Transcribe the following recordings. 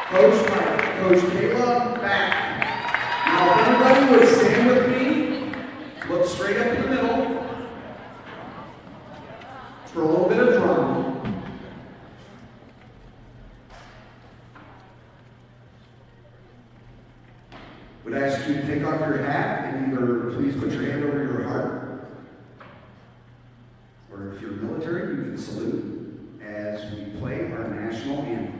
Coach Mike, Coach Kayla back. Now, if everybody would stand with me, look straight up in the middle for a little bit of drama. Would ask you to take off your hat and either please put your hand over your heart, or if you're military, you can salute as we play our national anthem.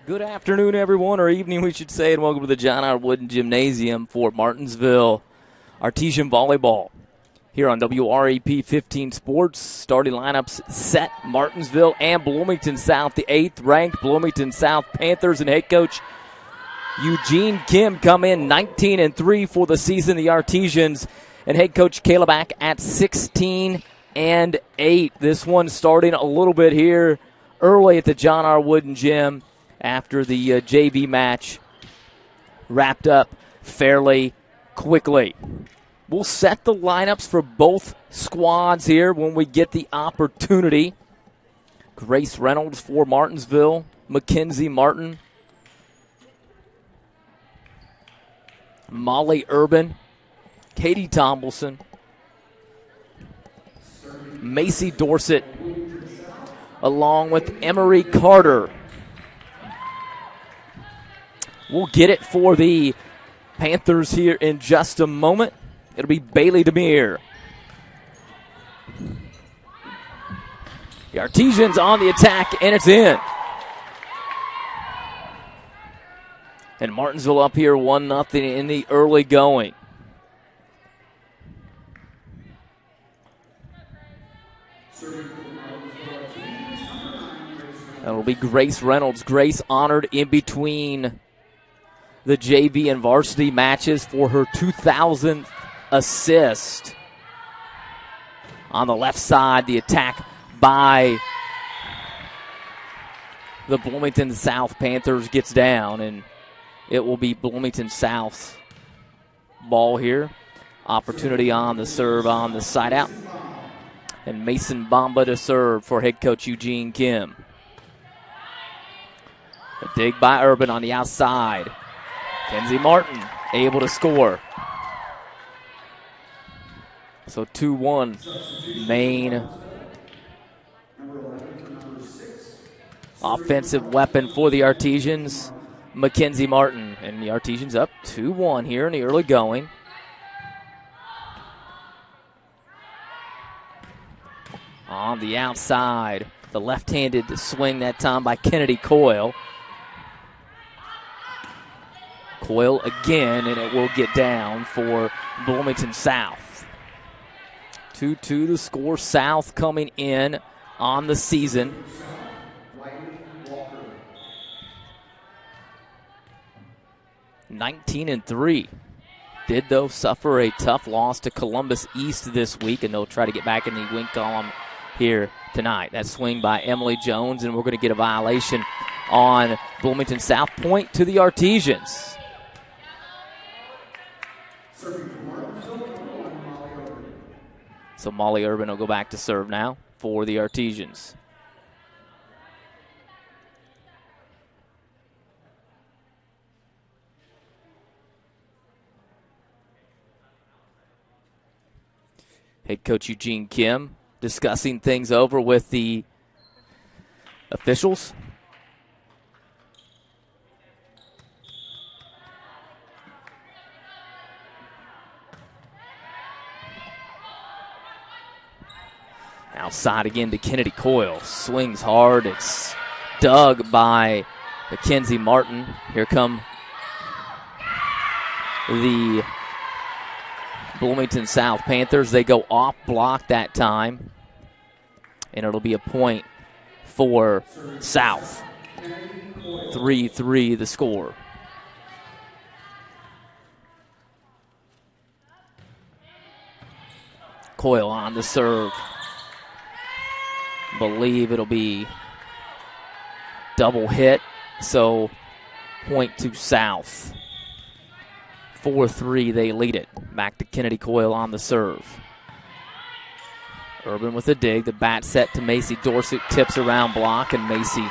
Good afternoon, everyone, or evening, we should say, and welcome to the John R. Wooden Gymnasium for Martinsville Artesian Volleyball here on WREP 15 Sports. Starting lineups set: Martinsville and Bloomington South, the 8th-ranked Bloomington South Panthers, and head coach Eugene Kim come in 19-3 for the season. The Artesians and head coach Kayla back at 16-8. This one starting a little bit here early at the John R. Wooden Gym, after the JV match wrapped up fairly quickly. We'll set the lineups for both squads here when we get the opportunity. Grace Reynolds for Martinsville, Mackenzie Martin, Molly Urban, Katie Tomlinson, Macy Dorsett, along with Emery Carter. We'll get it for the Panthers here in just a moment. It'll be Bailey Demir. The Artesians on the attack, and it's in. And Martinsville up here 1-0 in the early going. That'll be Grace Reynolds. Grace honored in between the JV and varsity matches for her 2000th assist. On the left side, the attack by the Bloomington South Panthers gets down, and it will be Bloomington South's ball here. Opportunity on the serve on the side out. And Mason Bamba to serve for head coach Eugene Kim. A dig by Urban on the outside. Kenzie Martin able to score. So 2-1 main offensive weapon for the Artesians, Mackenzie Martin. And the Artesians up 2-1 here in the early going. On the outside, the left-handed swing that time by Kennedy Coyle. Coyle again, and it will get down for Bloomington South. 2-2 the score. South coming in on the season 19-3. Did, though, suffer a tough loss to Columbus East this week, and they'll try to get back in the win column here tonight. That swing by Emily Jones, and we're going to get a violation on Bloomington South. Point to the Artesians. So Molly Urban will go back to serve now for the Artesians. Head coach Eugene Kim discussing things over with the officials. Outside again to Kennedy Coyle. Swings hard. It's dug by Mackenzie Martin. Here come the Bloomington South Panthers. They go off block that time, and it'll be a point for South. 3-3 the score. Coyle on the serve. Believe it'll be double hit, so point to South. 4-3, they lead it. Back to Kennedy Coyle on the serve. Urban with a dig. The bat set to Macy Dorsett. Tips around block, and Macy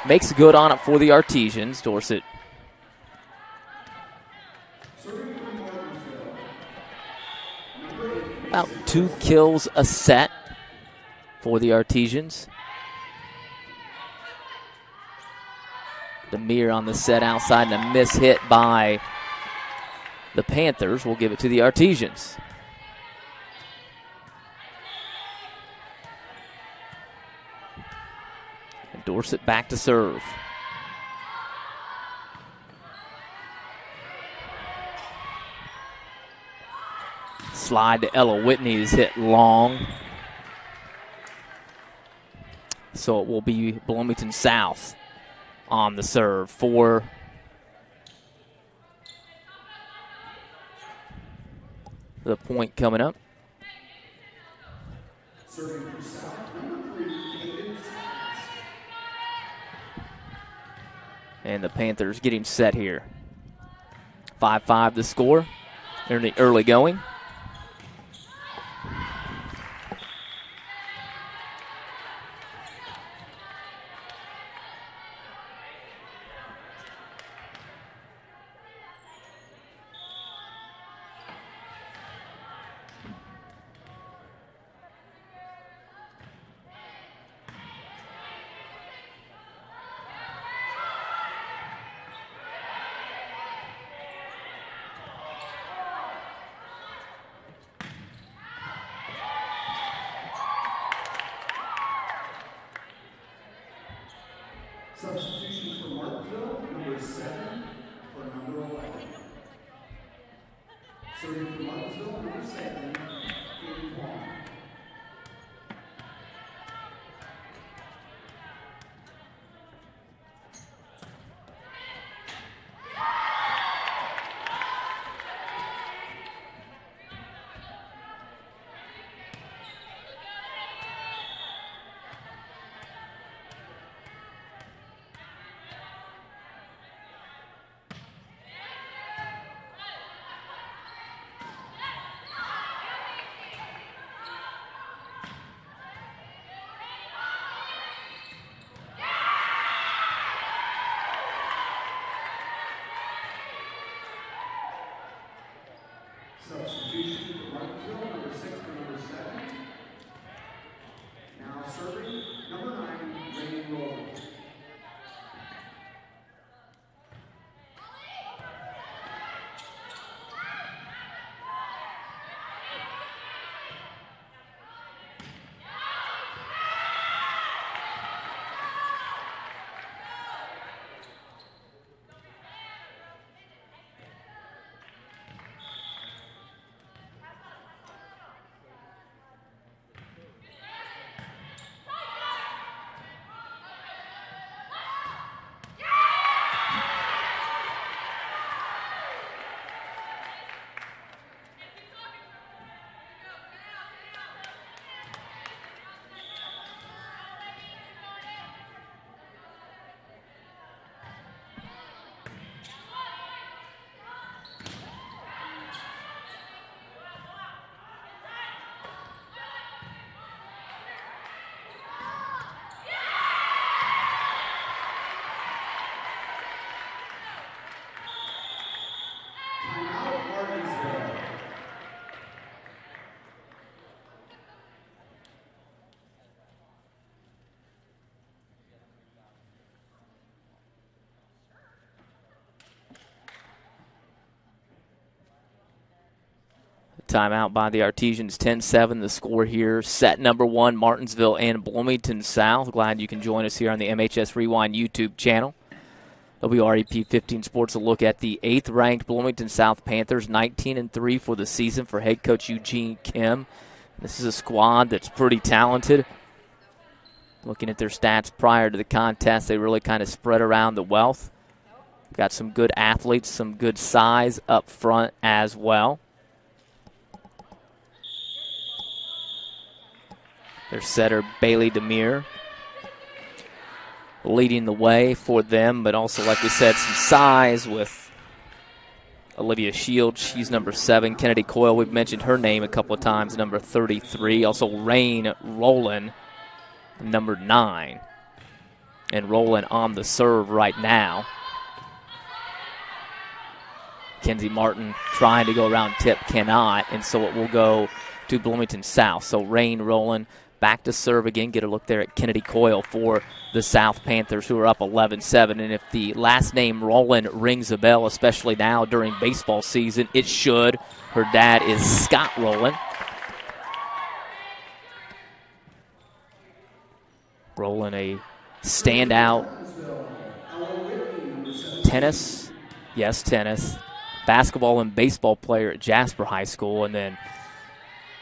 makes good on it for the Artesians. Dorsett. About 2 kills a set for the Artesians. Demir on the set outside, and a miss hit by the Panthers. Will give it to the Artesians. And Dorsett back to serve. Slide to Ella Whitney is hit long. So it will be Bloomington South on the serve for the point coming up. And the Panthers getting set here. 5-5 the score. They're in the early going. Substitution for Martinsville, number 7 for number 11. Serving for Martinsville, number 7, Katie Wong. Substitution for Martinsville, number 6 for number 7. Now serving number 9, Rainy Rowland. timeout by the Artesians. 10-7 the score here. Set number 1, Martinsville and Bloomington South. Glad you can join us here on the MHS Rewind YouTube channel. WREP 15 Sports, a look at the 8th-ranked Bloomington South Panthers, 19-3 for the season for head coach Eugene Kim. This is a squad that's pretty talented. Looking at their stats prior to the contest, they really kind of spread around the wealth. Got some good athletes, some good size up front as well. Their setter, Bailey Demir, leading the way for them, but also, like we said, some size with Olivia Shields. She's number 7. Kennedy Coyle, we've mentioned her name a couple of times, number 33. Also, Rain Rowland, number 9. And Rowland on the serve right now. Kenzie Martin trying to go around tip, cannot, and so it will go to Bloomington South. So Rain Rowland back to serve again. Get a look there at Kennedy Coyle for the South Panthers, who are up 11-7. And if the last name Rowland rings a bell, especially now during baseball season, it should. Her dad is Scott Rowland. Rowland, a standout tennis, basketball and baseball player at Jasper High School, and then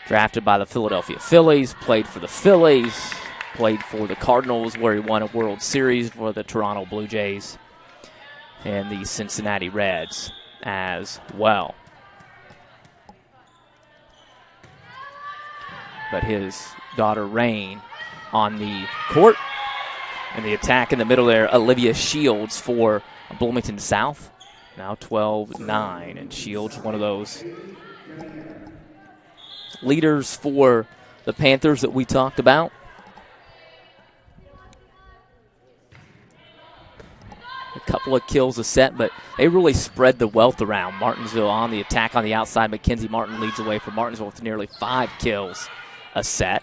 drafted by the Philadelphia Phillies, played for the Phillies, played for the Cardinals, where he won a World Series for the Toronto Blue Jays and the Cincinnati Reds as well. But his daughter Rain on the court, and the attack in the middle there, Olivia Shields for Bloomington South. Now 12-9, and Shields, one of those leaders for the Panthers that we talked about. A couple of kills a set, but they really spread the wealth around. Martinsville on the attack on the outside. Mackenzie Martin leads away for Martinsville with nearly 5 kills a set.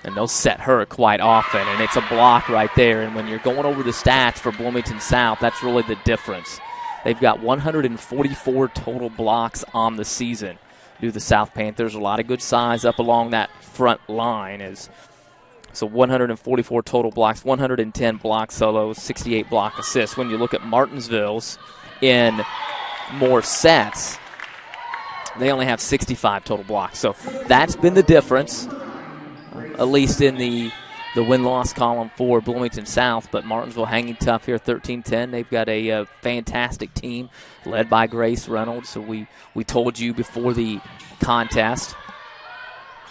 And they'll set her quite often, and it's a block right there. And when you're going over the stats for Bloomington South, that's really the difference. They've got 144 total blocks on the season. Do the South Panthers. A lot of good size up along that front line. So 144 total blocks, 110 block solos, 68 block assists. When you look at Martinsville's in more sets, they only have 65 total blocks. So that's been the difference, at least in the win-loss column for Bloomington South. But Martinsville hanging tough here, 13-10. They've got a fantastic team led by Grace Reynolds. So we told you before the contest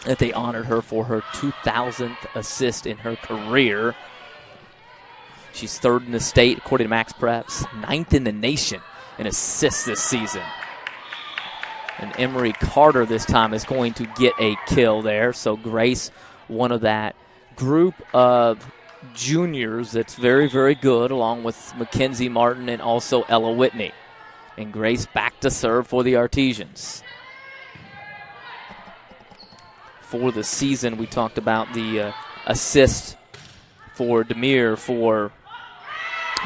that they honored her for her 2,000th assist in her career. She's 3rd in the state, according to Max Preps, 9th in the nation in assists this season. And Emery Carter this time is going to get a kill there. So Grace, one of that group of juniors that's very, very good, along with Mackenzie Martin and also Ella Whitney. And Grace back to serve for the Artesians. For the season, we talked about the assist for Demir for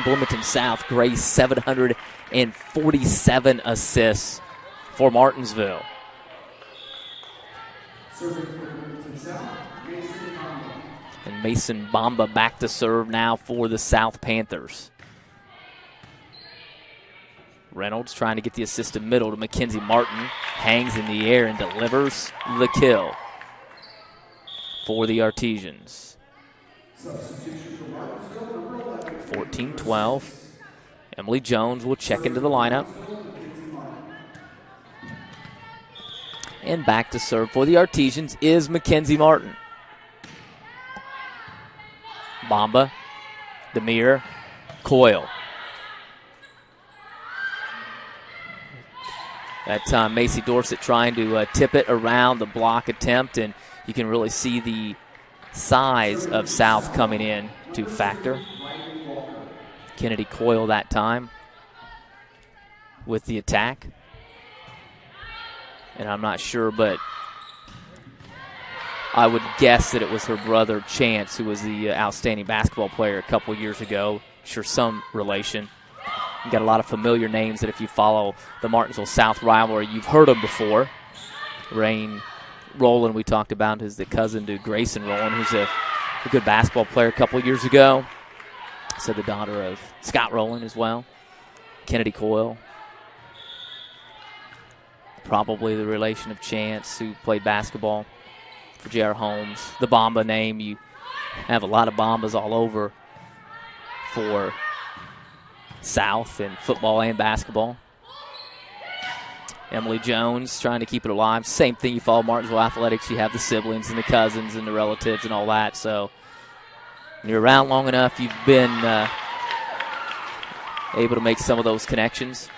Bloomington South. Grace, 747 assists for Martinsville. And Mason Bamba back to serve now for the South Panthers. Reynolds trying to get the assist in middle to Mackenzie Martin. Hangs in the air and delivers the kill for the Artesians. 14-12. Emily Jones will check into the lineup. And back to serve for the Artesians is Mackenzie Martin. Bamba, Demir, Coyle. That time, Macy Dorset trying to tip it around the block attempt, and you can really see the size of South coming in to factor. Kennedy Coyle that time with the attack. And I'm not sure, but I would guess that it was her brother, Chance, who was the outstanding basketball player a couple years ago. I'm sure some relation. You got a lot of familiar names that if you follow the Martinsville South rivalry, you've heard them before. Rain Rowland, we talked about, is the cousin to Grayson Rowland, who's a good basketball player a couple years ago. So the daughter of Scott Rowland as well. Kennedy Coyle. Probably the relation of Chance, who played basketball for J.R. Holmes. The Bomba name, you have a lot of Bombas all over for South in football and basketball. Emily Jones trying to keep it alive. Same thing, you follow Martinsville Athletics, you have the siblings and the cousins and the relatives and all that. So when you're around long enough, you've been able to make some of those connections.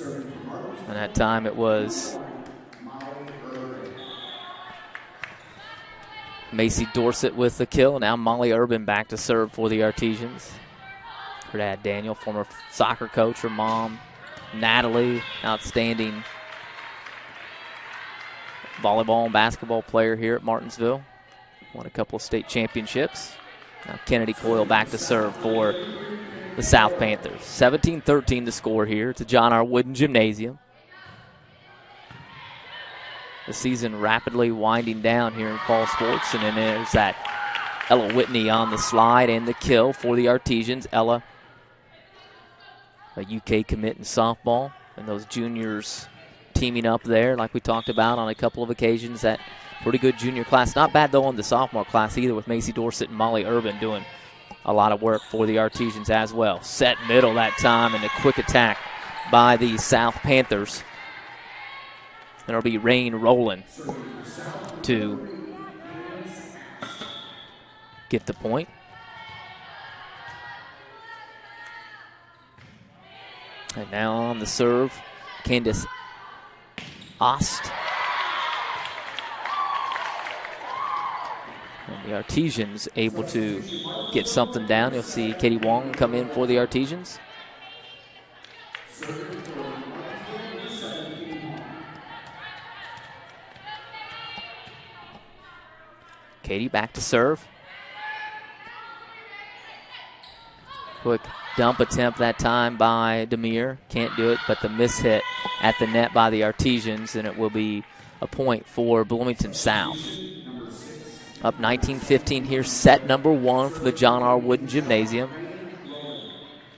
And that time it was Macy Dorsett with the kill. Now Molly Urban back to serve for the Artesians. Her dad, Daniel, former soccer coach. Her mom, Natalie, outstanding volleyball and basketball player here at Martinsville. Won a couple of state championships. Now Kennedy Coyle back to serve for the South Panthers. 17-13 to score here. It's a John R. Wooden Gymnasium. The season rapidly winding down here in fall sports. And then there's that Ella Whitney on the slide and the kill for the Artesians. Ella, a UK commit in softball. And those juniors teaming up there like we talked about on a couple of occasions. That pretty good junior class. Not bad, though, in the sophomore class either, with Macy Dorsett and Molly Urban doing a lot of work for the Artesians as well. Set middle that time, and a quick attack by the South Panthers. And it'll be Rain Rowland to get the point. And now on the serve, Candace Ost. And the Artesians able to get something down. You'll see Katie Wong come in for the Artesians. Katie back to serve. Quick dump attempt that time by Demir. Can't do it, but the miss hit at the net by the Artesians, and it will be a point for Bloomington South. Up 19-15 here, set number one for the John R. Wooden Gymnasium.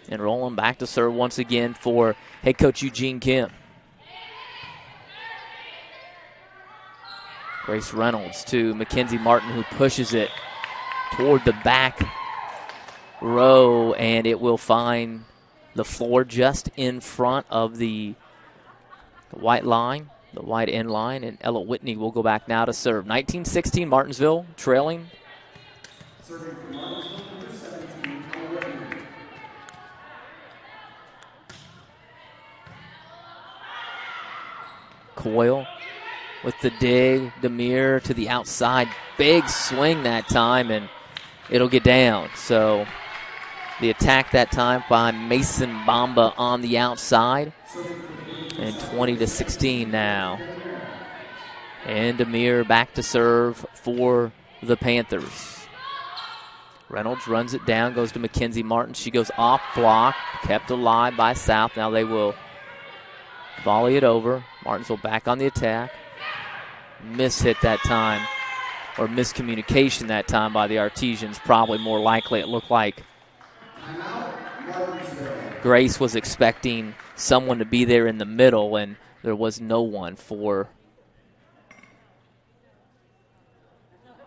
And Rowland back to serve once again for head coach Eugene Kim. Grace Reynolds to Mackenzie Martin, who pushes it toward the back row, and it will find the floor just in front of the white line, the white end line, and Ella Whitney will go back now to serve. 19-16, Martinsville trailing. Coyle with the dig, Demir to the outside. Big swing that time, and it'll get down. So the attack that time by Mason Bamba on the outside. And 20-16 now. And Demir back to serve for the Panthers. Reynolds runs it down, goes to Mackenzie Martin. She goes off block, kept alive by South. Now they will volley it over. Martinsville back on the attack. Miss hit that time, or miscommunication that time by the Artesians. Probably more likely. It looked like Grace was expecting someone to be there in the middle, and there was no one for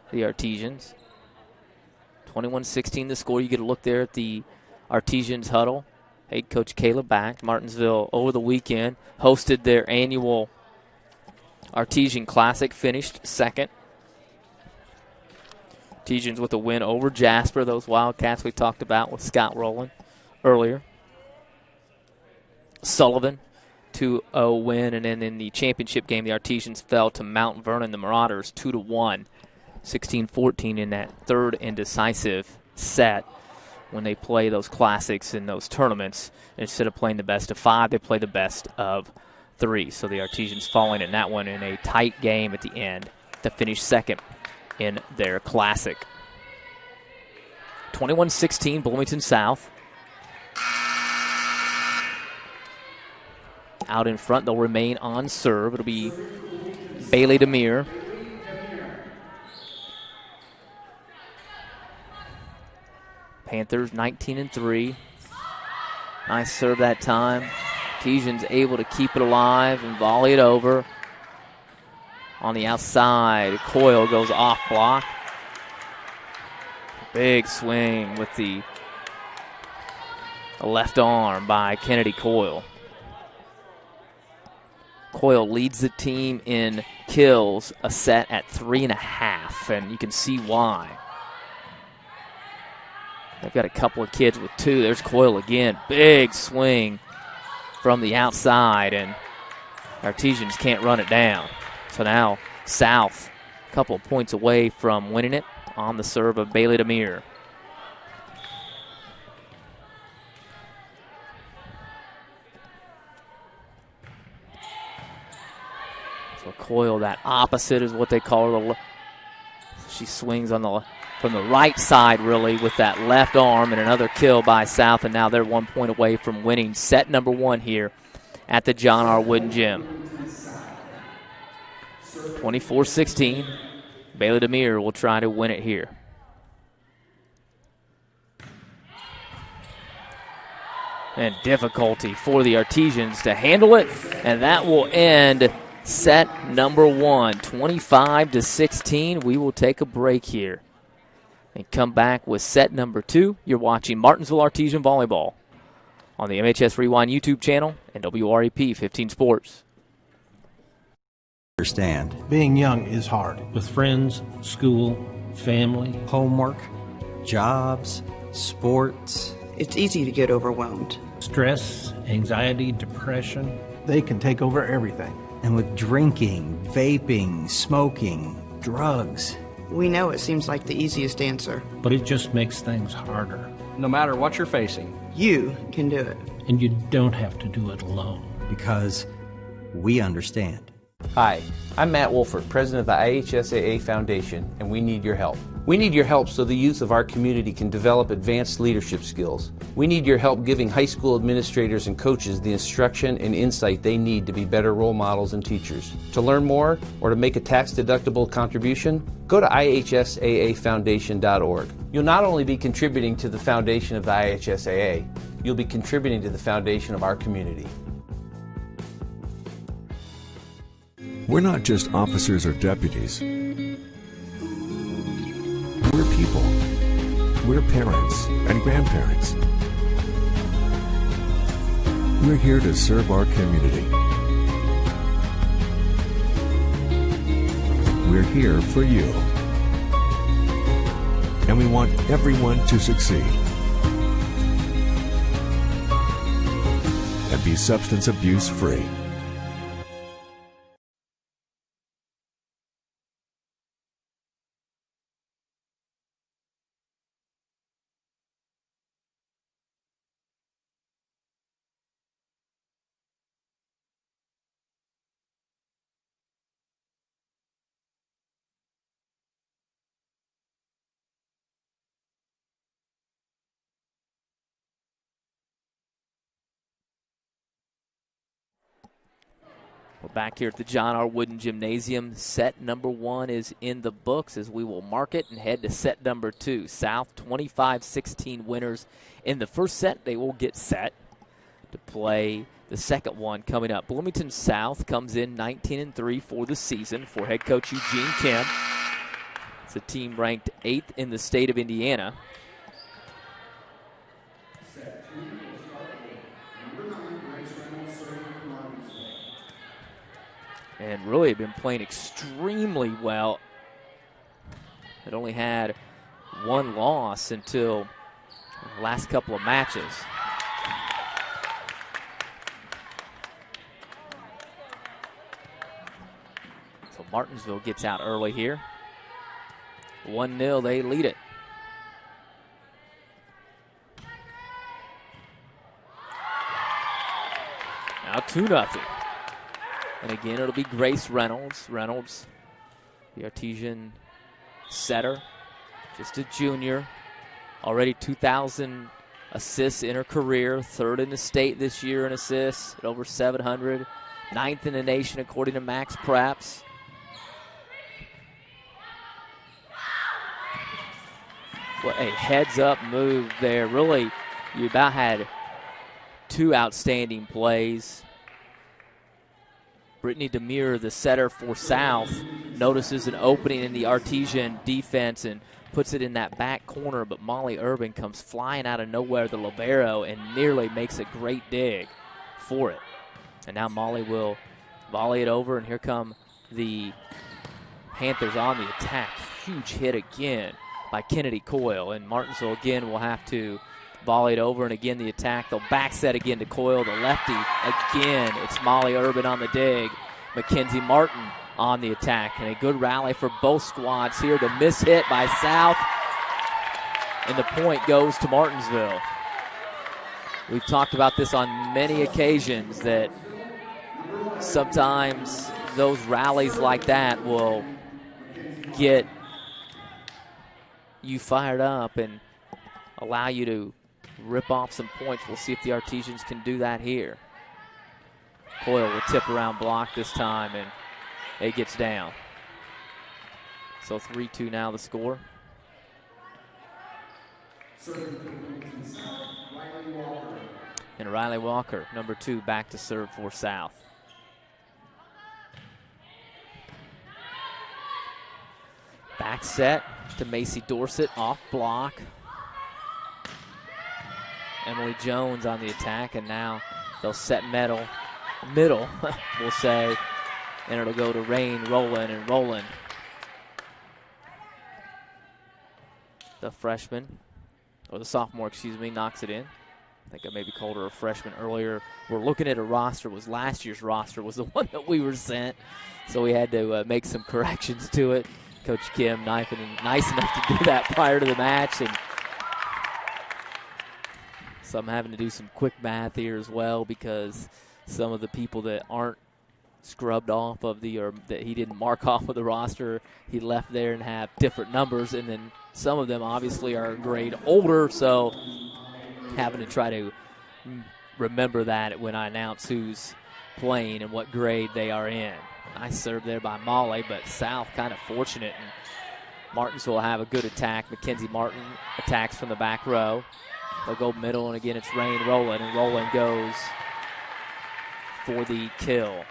the Artesians. 21-16 the score. You get a look there at the Artesians huddle. Head coach Kayla back. Martinsville over the weekend hosted their annual Artesian Classic, finished second. Artesians with a win over Jasper, those Wildcats we talked about with Scott Rowland earlier. Sullivan, 2-0 win, and then in the championship game, the Artesians fell to Mount Vernon, the Marauders, 2-1, 16-14 in that third and decisive set. When they play those classics in those tournaments, instead of playing the best of 5, they play the best of 3. So the Artesians falling in that one in a tight game at the end to finish second in their classic. 21-16, Bloomington South. out in front. They'll remain on serve. It'll be Bailey Demir. Panthers 19-3. Nice serve that time. Artesian's able to keep it alive and volley it over. On the outside, Coyle goes off block. Big swing with the left arm by Kennedy Coyle. Coyle leads the team in kills, a set at 3.5, and you can see why. They've got a couple of kids with 2. There's Coyle again. Big swing from the outside, and Artesians can't run it down. So now South, a couple of points away from winning it on the serve of Bailey Demir. So Coyle, that opposite is what they call her. She swings on from the right side, really, with that left arm, and another kill by South, and now they're 1 point away from winning set number 1 here at the John R. Wooden Gym. 24-16. Bailey Demir will try to win it here. And difficulty for the Artesians to handle it, and that will end set number 1, 25-16. We will take a break here and come back with set number 2. You're watching Martinsville Artesian Volleyball on the MHS Rewind YouTube channel and WREP 15 Sports. Understand. Being young is hard. With friends, school, family, Homework, jobs, sports. It's easy to get overwhelmed. stress, anxiety, depression. They can take over everything. And with drinking, vaping, smoking, drugs. We know it seems like the easiest answer. But it just makes things harder. No matter what you're facing, You can do it. And you don't have to do it alone. Because we understand. Hi, I'm Matt Wolford, president of the IHSAA Foundation, and we need your help. We need your help so the youth of our community can develop advanced leadership skills. We need your help giving high school administrators and coaches the instruction and insight they need to be better role models and teachers. To learn more or to make a tax-deductible contribution, go to ihsaafoundation.org. You'll not only be contributing to the foundation of the IHSAA, you'll be contributing to the foundation of our community. We're not just officers or deputies. We're people. We're parents and grandparents. We're here to serve our community. We're here for you. And we want everyone to succeed and be substance abuse free. We're back here at the John R. Wooden Gymnasium. Set number 1 is in the books as we will mark it and head to set number 2. South 25-16 winners in the first set. They will get set to play the second one coming up. Bloomington South comes in 19-3 for the season for head coach Eugene Kemp. It's a team ranked 8th in the state of Indiana. And really have been playing extremely well. It only had one loss until the last couple of matches. So Martinsville gets out early here. 1-0, they lead it. Now 2-0. And again, it'll be Grace Reynolds. Reynolds, the Artesian setter, just a junior. Already 2,000 assists in her career, 3rd in the state this year in assists at over 700, 9th in the nation according to Max Praps. What a heads-up move there. Really, you about had 2 outstanding plays. Brittany Demir, the setter for South, notices an opening in the Artesian defense and puts it in that back corner, but Molly Urban comes flying out of nowhere, the libero, and nearly makes a great dig for it. And now Molly will volley it over, and here come the Panthers on the attack. Huge hit again by Kennedy Coyle, and Martinsville again will have to volley it over, and again the attack. They'll back set again to Coyle, the lefty. Again, it's Molly Urban on the dig. Mackenzie Martin on the attack, and a good rally for both squads here. The miss hit by South, and the point goes to Martinsville. We've talked about this on many occasions that sometimes those rallies like that will get you fired up and allow you to rip off some points. We'll see if the Artesians can do that here. Coyle will tip around block this time, and it gets down. So 3-2 now the score. And Riley Walker, number 2, back to serve for South. Back set to Macy Dorsett, off block. Emily Jones on the attack, and now they'll set middle, we'll say, and it'll go to Rain Rowland, and Rowland, the freshman, or the sophomore, excuse me, knocks it in. I think I maybe called her a freshman earlier. We're looking at a roster. Was last year's roster was the one that we were sent, so we had to make some corrections to it. Coach Kim nice enough to do that prior to the match, and so I'm having to do some quick math here as well, because some of the people that aren't scrubbed off of the, or that he didn't mark off of the roster, he left there and have different numbers, and then some of them obviously are a grade older, so having to try to remember that when I announce who's playing and what grade they are in. Nice serve there by Molly, but South kind of fortunate, and Martinsville will have a good attack. Mackenzie Martin attacks from the back row. They'll go middle, and again it's Rain Rowland, and Rowland goes for the kill.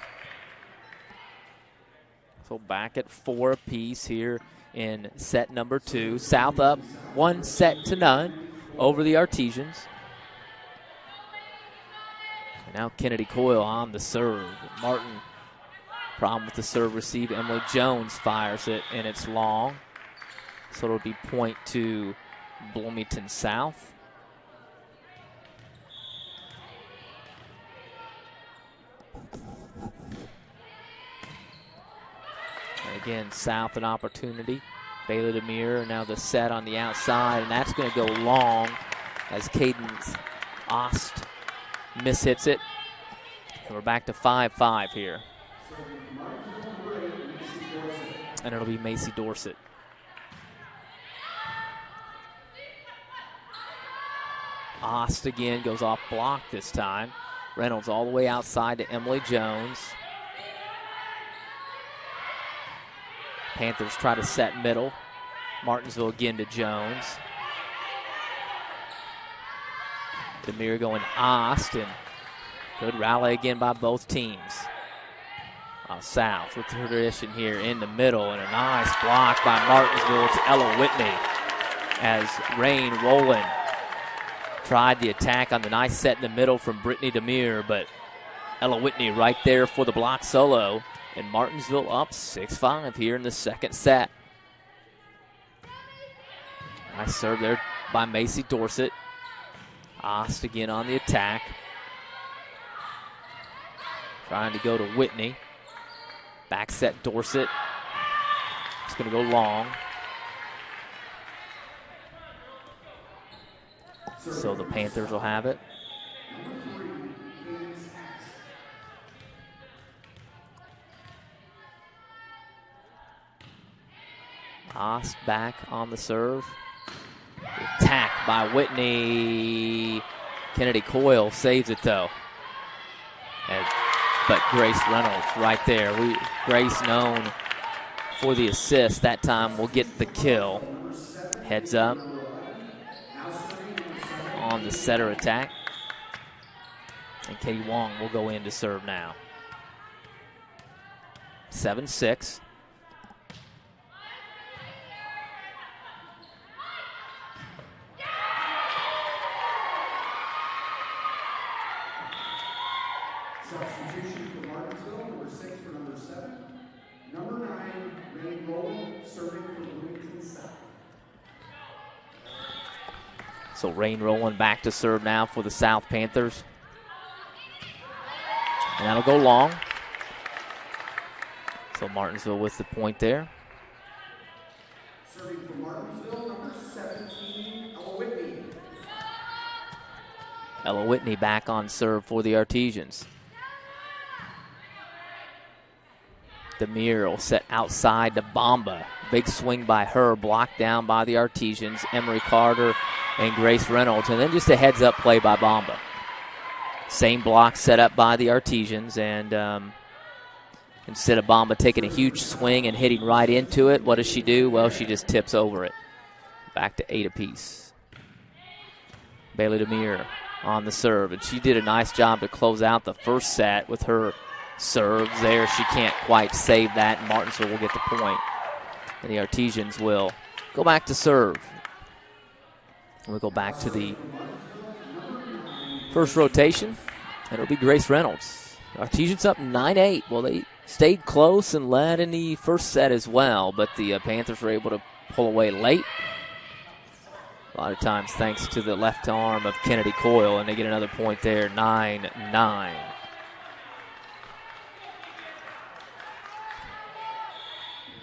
So back at 4 apiece here in set number 2. South up 1-0 over the Artesians. And now Kennedy Coyle on the serve. Martin, problem with the serve receive. Emily Jones fires it, and it's long. So it'll be point to Bloomington South. Again, South an opportunity. Bailey Demir, now the set on the outside, and that's going to go long as Cadence Ost mishits it. And we're back to 5-5 here. And it'll be Macy Dorsett. Ost again goes off block this time. Reynolds all the way outside to Emily Jones. Panthers try to set middle. Martinsville again to Jones. Demir going Ost, and good rally again by both teams. South with tradition here in the middle, and a nice block by Martinsville to Ella Whitney as Rain Rowland tried the attack on the nice set in the middle from Brittany Demir, but Ella Whitney right there for the block solo. And Martinsville up 6-5 here in the second set. Nice serve there by Macy Dorsett. Ost again on the attack. Trying to go to Whitney. Back set Dorsett. It's going to go long. So the Panthers will have it. Ost back on the serve. The attack by Whitney. Kennedy Coyle saves it, though. But Grace Reynolds right there. Grace known for the assist. That time will get the kill. Heads up on the setter attack. And Katie Wong will go in to serve now. 7-6. Substitution for Martinsville, number 6 for number 7. Number 9, Rain Rowland, serving for Bloomington South. So Rain Rowland back to serve now for the South Panthers. And that'll go long. So Martinsville with the point there. Serving for Martinsville, number 17, Ella Whitney. Ella Whitney back on serve for the Artesians. Demir will set outside to Bamba. Big swing by her, blocked down by the Artesians. Emery Carter and Grace Reynolds. And then just a heads-up play by Bamba. Same block set up by the Artesians. And instead of Bamba taking a huge swing and hitting right into it, what does she do? Well, she just tips over it. Back to 8 apiece. Bailey Demir on the serve. And she did a nice job to close out the first set with her serves there. She can't quite save that, and Martinsville will get the point. And the Artesians will go back to serve. We'll go back to the first rotation, and it'll be Grace Reynolds. Artesians up 9-8. Well, they stayed close and led in the first set as well, but the Panthers were able to pull away late. A lot of times thanks to the left arm of Kennedy Coyle, and they get another point there, 9-9.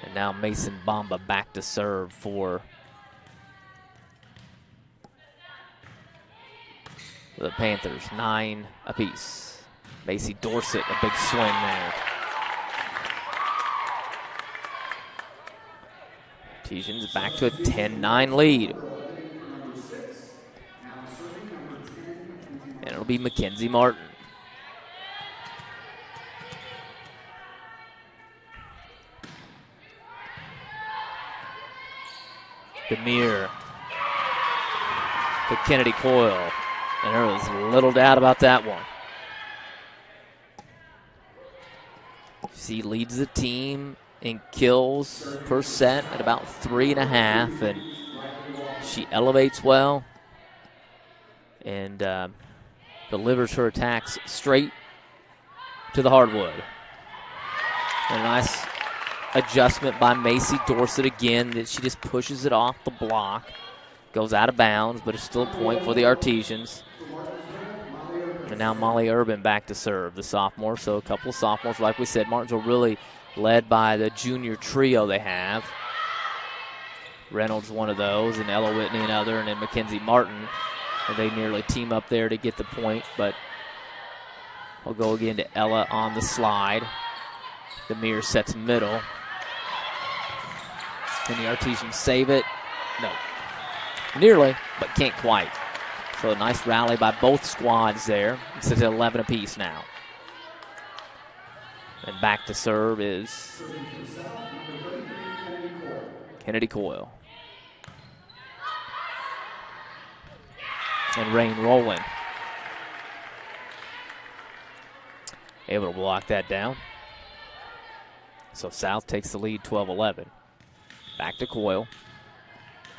And now Mason Bamba back to serve for the Panthers. 9 apiece. Macy Dorsett, a big swing there. Artesians back to a 10-9 lead. And it'll be Mackenzie Martin. Demir to Kennedy Coyle. And there was little doubt about that one. She leads the team in kills per set at about 3.5. And she elevates well and delivers her attacks straight to the hardwood. And a nice adjustment by Macy Dorsett again, that she just pushes it off the block. Goes out of bounds, but it's still a point for the Artesians. And now Molly Urban back to serve, the sophomore. So a couple of sophomores, like we said, Martinsville really led by the junior trio they have. Reynolds one of those, and Ella Whitney another, and then Mackenzie Martin. And they nearly team up there to get the point, but I'll go again to Ella on the slide. Demir sets middle. And the Artesians save it. No. Nearly, but can't quite. So a nice rally by both squads there. It's at 11 apiece now. And back to serve is Kennedy Coyle. And Rain Rowland able to block that down. So South takes the lead 12-11. Back to Coyle.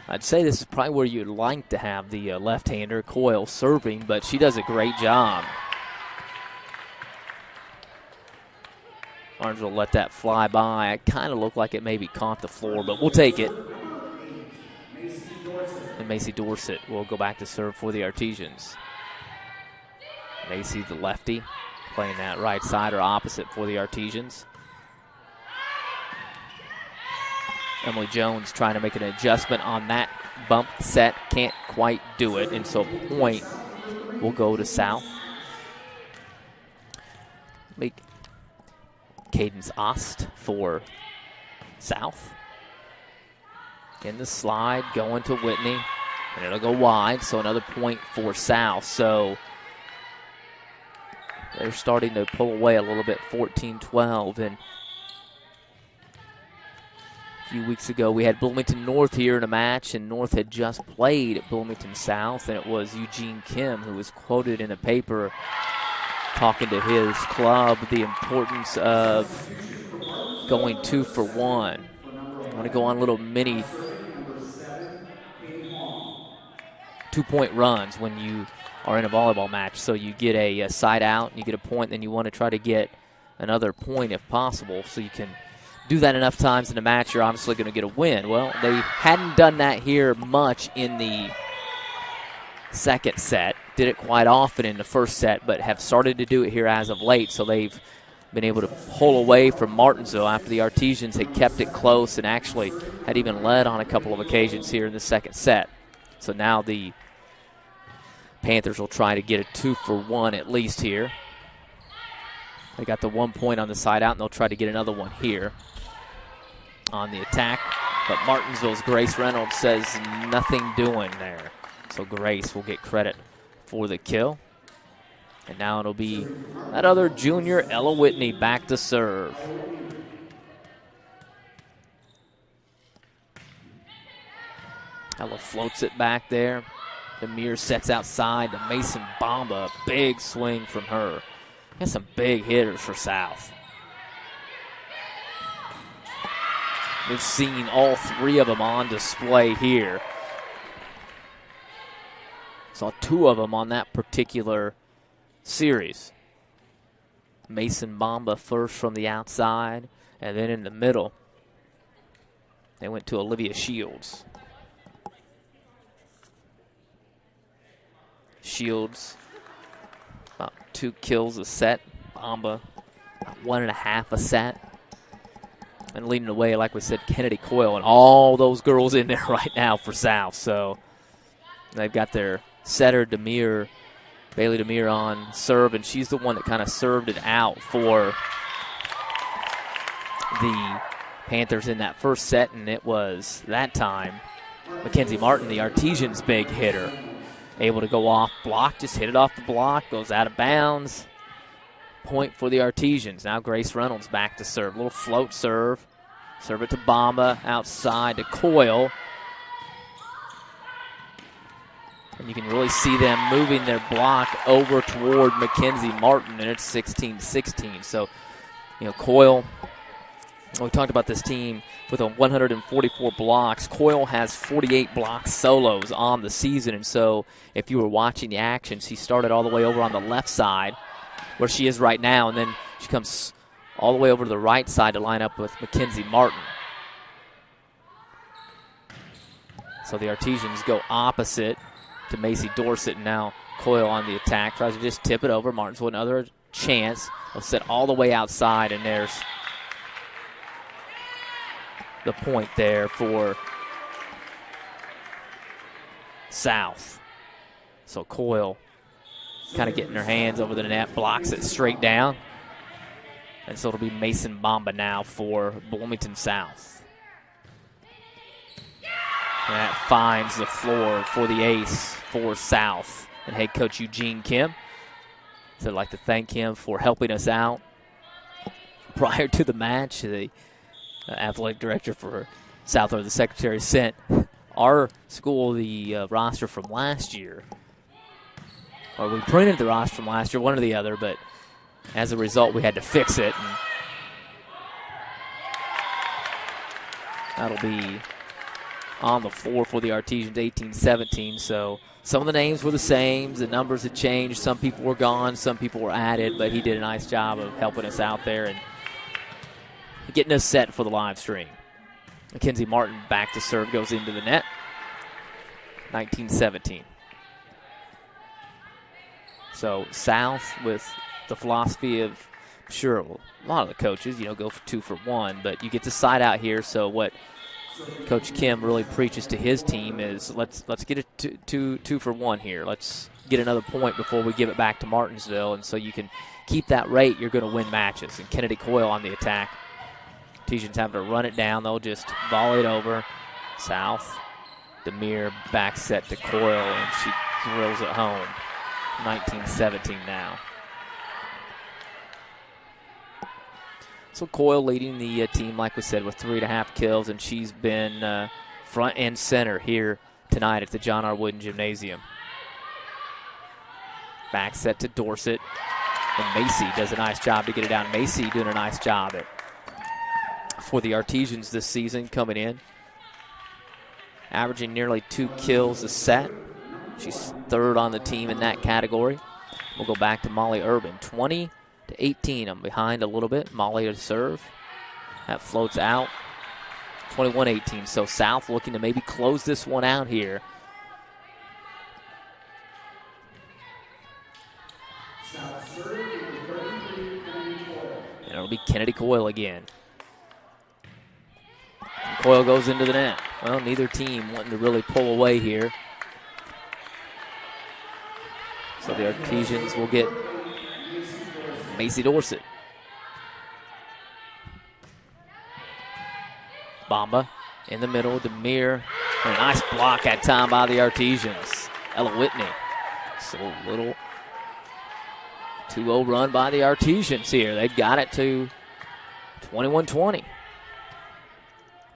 I'd say this is probably where you'd like to have the left-hander, Coyle, serving, but she does a great job. Martinsville let that fly by. It kind of looked like it maybe caught the floor, but we'll take it. And Macy Dorsett will go back to serve for the Artesians. Macy, the lefty, playing that right side or opposite for the Artesians. Emily Jones trying to make an adjustment on that bump set. Can't quite do it, and so point will go to South. Make Cadence Ost for South. In the slide, going to Whitney. And it'll go wide, so another point for South. So they're starting to pull away a little bit, 14-12. And a few weeks ago, we had Bloomington North here in a match, and North had just played at Bloomington South, and it was Eugene Kim who was quoted in a paper talking to his club the importance of going 2 for 1. I want to go on a little mini 2-point runs when you are in a volleyball match. So you get a side out, and you get a point, then you want to try to get another point if possible. So you can do that enough times in a match, you're obviously going to get a win. Well, they hadn't done that here much in the second set. Did it quite often in the first set, but have started to do it here as of late. So they've been able to pull away from Martinsville after the Artesians had kept it close and actually had even led on a couple of occasions here in the second set. So now the Panthers will try to get a 2 for 1 at least here. They got the 1 point on the side out, and they'll try to get another one here on the attack. But Martinsville's Grace Reynolds says nothing doing there. So Grace will get credit for the kill. And now it'll be that other junior, Ella Whitney, back to serve. Ella floats it back there. Demir sets outside to Mason Bamba. Big swing from her. Got some big hitters for South. We've seen all three of them on display here. Saw 2 of them on that particular series. Mason Bamba first from the outside, and then in the middle, they went to Olivia Shields. Shields, about 2 kills a set. Bamba, about 1.5 a set. And leading the way, like we said, Kennedy Coyle, and all those girls in there right now for South. So they've got their setter, Bailey Demir, on serve, and she's the one that kind of served it out for the Panthers in that first set, and it was, that time, Mackenzie Martin, the Artesians' big hitter, able to go off block, just hit it off the block, goes out of bounds. Point for the Artesians. Now Grace Reynolds back to serve. Little float serve. Serve it to Bamba, outside to Coyle. And you can really see them moving their block over toward Mackenzie Martin, and it's 16-16. So, Coyle, we talked about this team with 144 blocks. Coyle has 48 block solos on the season, and so if you were watching the action, she started all the way over on the left side, where she is right now, and then she comes all the way over to the right side to line up with Mackenzie Martin. So the Artesians go opposite to Macy Dorsett, and now Coyle on the attack. Tries to just tip it over. Martinsville another chance. They'll set all the way outside, and there's the point there for South. So Coyle kind of getting her hands over the net, blocks it straight down. And so it'll be Mason Bamba now for Bloomington South. And that finds the floor for the ace for South and head coach Eugene Kim. So I'd like to thank him for helping us out prior to the match. The athletic director for South, or the secretary, sent our school the roster from last year. Or we printed the roster from last year, one or the other, but as a result, we had to fix it. And that'll be on the floor for the Artesians, 18-17. So some of the names were the same. The numbers had changed. Some people were gone. Some people were added, but he did a nice job of helping us out there and getting us set for the live stream. Mackenzie Martin back to serve, goes into the net. 19-17. So South with the philosophy of, sure, a lot of the coaches, go for 2 for 1, but you get the side out here. So what Coach Kim really preaches to his team is let's get a 2 for 1 here. Let's get another point before we give it back to Martinsville, and so you can keep that rate, you're going to win matches. And Kennedy Coyle on the attack. Artesians having to run it down. They'll just volley it over. South Demir back set to Coyle, and she drills it home. 19-17 now. So Coyle leading the team, like we said, with 3.5 kills, and she's been front and center here tonight at the John R. Wooden Gymnasium. Back set to Dorsett, and Macy does a nice job to get it down. Macy doing a nice job for the Artesians this season, coming in, averaging nearly 2 kills a set. She's third on the team in that category. We'll go back to Molly Urban. 20-18. I'm behind a little bit. Molly to serve. That floats out. 21-18. So South looking to maybe close this one out here. And it'll be Kennedy Coyle again. And Coyle goes into the net. Well, neither team wanting to really pull away here. So the Artesians will get Macy Dorsett. Bamba in the middle. Demir. And a nice block that time by the Artesians. Ella Whitney. So a little 2-0 run by the Artesians here. They've got it to 21-20.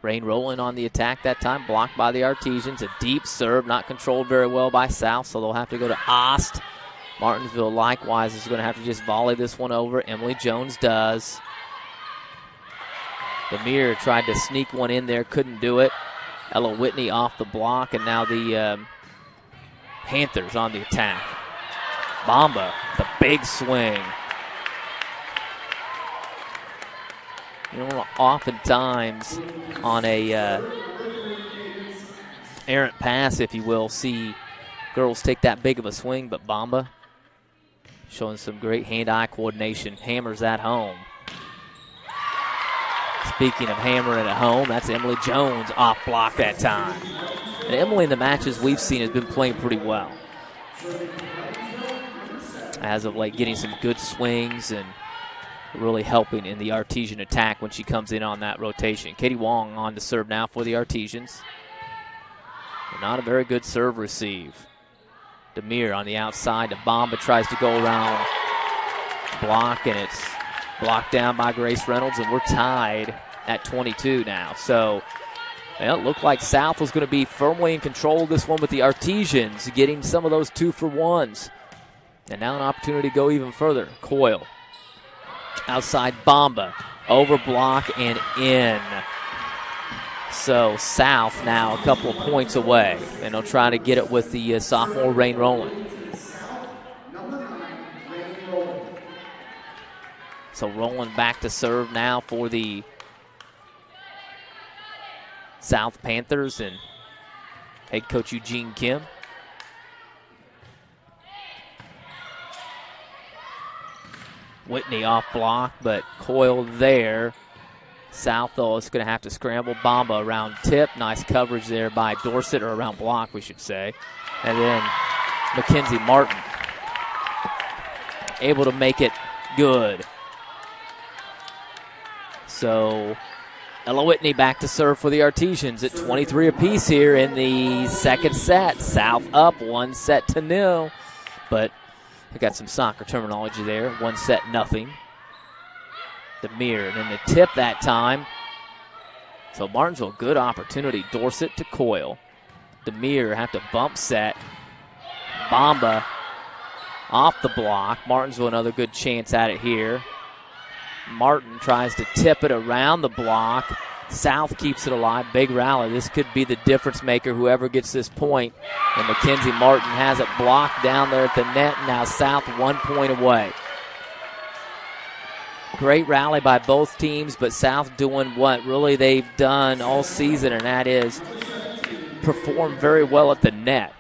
Rain Rowland on the attack that time. Blocked by the Artesians. A deep serve. Not controlled very well by South, so they'll have to go to Ost. Martinsville likewise is going to have to just volley this one over. Emily Jones does. Demir tried to sneak one in there, couldn't do it. Ella Whitney off the block, and now the Panthers on the attack. Bamba, the big swing. You know, oftentimes on a errant pass, if you will, see girls take that big of a swing, but Bamba showing some great hand-eye coordination. Hammers that home. Speaking of hammering at home, that's Emily Jones off block that time. And Emily in the matches we've seen has been playing pretty well. As of late, getting some good swings and really helping in the Artesian attack when she comes in on that rotation. Katie Wong on to serve now for the Artesians. Not a very good serve receive. Demir on the outside. The Bamba tries to go around block, and it's blocked down by Grace Reynolds, and we're tied at 22 now. So well, it looked like South was going to be firmly in control of this one with the Artesians getting some of those 2-for-1s. And now an opportunity to go even further. Coyle. Outside Bamba. Over block and in. So South now a couple of points away. And they'll try to get it with the sophomore Rain Rowland. So Rowland back to serve now for the South Panthers and head coach Eugene Kim. Whitney off block, but Coyle there. South, though, is going to have to scramble. Bamba around tip. Nice coverage there by Dorsett, or around block, we should say. And then Mackenzie Martin able to make it good. So Ella Whitney back to serve for the Artesians at 23 apiece here in the second set. South up 1-0, but we got some soccer terminology there. 1-0. Demir, and then the tip that time. So Martinsville, good opportunity. Dorsett to Coyle. Demir have to bump set. Bamba off the block. Martinsville another good chance at it here. Martin tries to tip it around the block. South keeps it alive. Big rally. This could be the difference maker, whoever gets this point. And Mackenzie Martin has it blocked down there at the net. Now South 1 point away. Great rally by both teams, but South doing what really they've done all season, and that is perform very well at the net.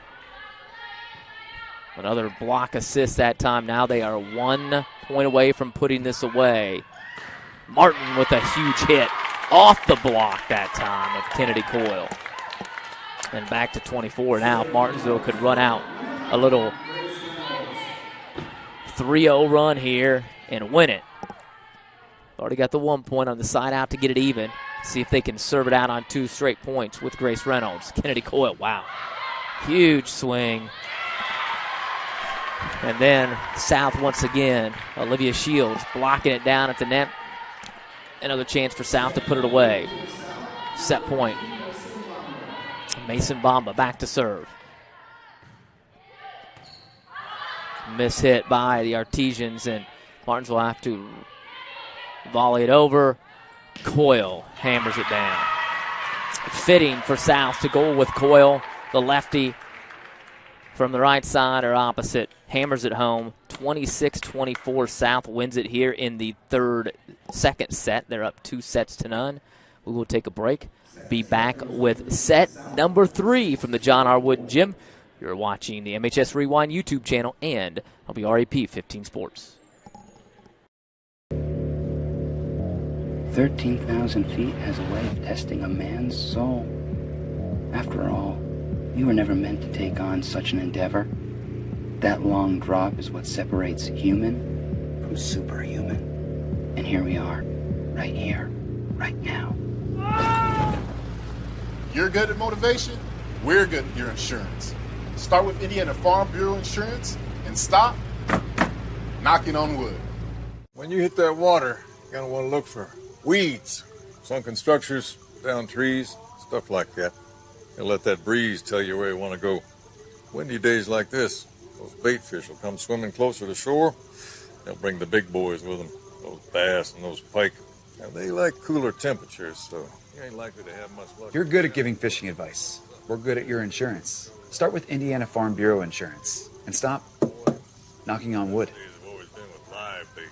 Another block assist that time. Now they are 1 point away from putting this away. Martin with a huge hit off the block that time of Kennedy Coyle. And back to 24 now. Martinsville could run out a little 3-0 run here and win it. Already got the 1 point on the side out to get it even. See if they can serve it out on 2 straight points with Grace Reynolds. Kennedy Coyle, wow. Huge swing. And then South once again. Olivia Shields blocking it down at the net. Another chance for South to put it away. Set point. Mason Bamba back to serve. Miss hit by the Artesians, and Martinsville have to volley it over. Coyle hammers it down. Fitting for South to go with Coyle, the lefty from the right side or opposite. Hammers it home. 26-24. South wins it here in the second set. They're up 2-0. We will take a break. Be back with set number 3 from the John R. Wooden Gym. You're watching the MHS Rewind YouTube channel and WRAP 15 Sports. 13,000 feet has a way of testing a man's soul. After all, we were never meant to take on such an endeavor. That long drop is what separates human from superhuman. And here we are, right here, right now. You're good at motivation, we're good at your insurance. Start with Indiana Farm Bureau Insurance and stop knocking on wood. When you hit that water, you're going to want to look for weeds, sunken structures, down trees, stuff like that. And let that breeze tell you where you want to go. Windy days like this, those bait fish will come swimming closer to shore. They'll bring the big boys with them, those bass and those pike. Now, they like cooler temperatures, so you ain't likely to have much luck. You're good at giving fishing advice. We're good at your insurance. Start with Indiana Farm Bureau Insurance and stop knocking on wood. I've always been with live bait.